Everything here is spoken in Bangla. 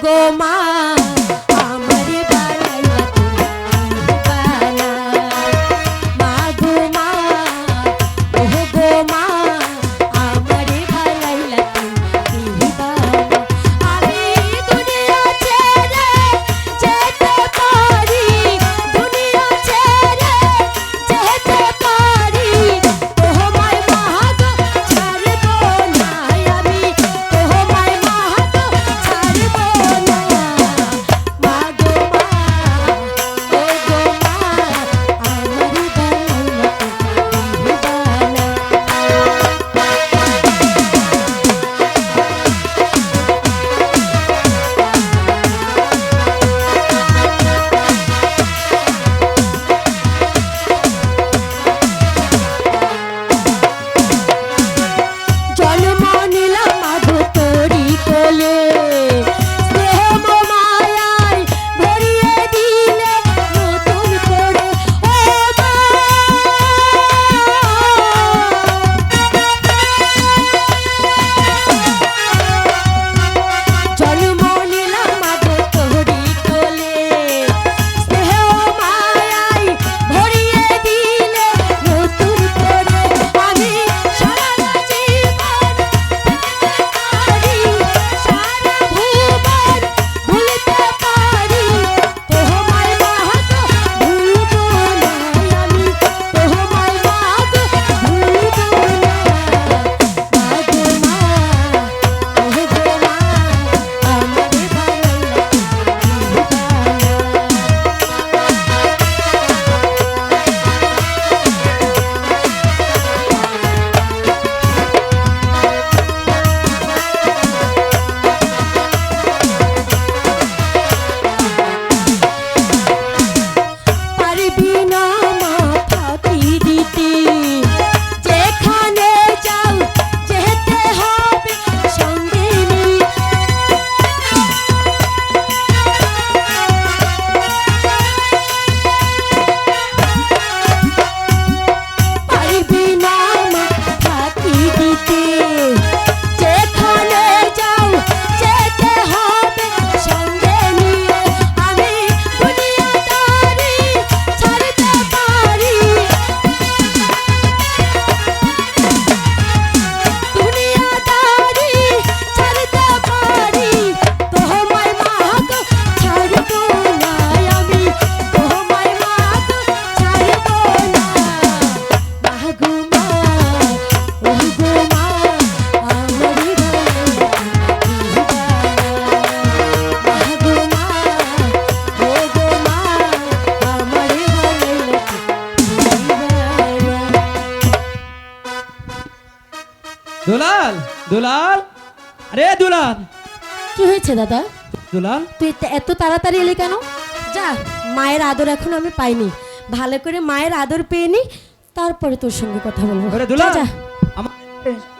গো মা আমারে বানাইলা তুমি বানা মা গো মা ওহ গো মা আমারে বানাইলা তুমি বানা আমি দুনিয়া ছেড়ে যেতে পারি দুনিয়া ছেড়ে যেতে পারি তোমায় মা গো ছাড়বো না আমি তোমায় মা গো ছাড়বো না মা গো মা ও গো মা আমারে বানাইলা তুমি বানা জন্ম নিলাম মাগো তোরি কোলে স্নেহ মায়ায় ভরিয়ে দিলে নতুন করে ও মা জন্ম নিলাম মাগো তোরি কোলে স্নেহ মায়ায় ভরিয়ে দিলে নতুন করে আমি সারা জীবন পারি সারা ভুবন ভুলতে পারি তোমায় মা গো ভুলবো না আমি তোমায় মা গো ভুলবো না মা গো মা ওহ গো মা আমারে বানাইলা পারবি না মা ফাঁকি দিতে যেখানে যাও যেতে হবে সঙ্গে নিয়ে পারবি না মা ফাঁকি দিতে যেখানে যাও যেতে হবে সঙ্গে নিয়ে আমি দুনিয়াদারি ছাড়তে পারি দুনিয়াদারি ছাড়তে পারি তোমায় মা গো ছাড়বো না আমি তোমায় মা গো ছাড়বো না মা গো মা ওহ গো মা আমারে বানাইলা তুমি বানা মা গো মা ও গো মা আমারে বানাইলা তুমি বানা দুলাল দুলাল আরে দুলাল কি হয়েছে দাদা দুলাল তুই এত তাড়াতাড়ি এলি কেন যা মায়ের আদর এখন আমি পাইনি ভালো করে মায়ের আদর পেয়ে নি তারপরে তোর সঙ্গে কথা বলবো আরে দুলাল যা, যা আমার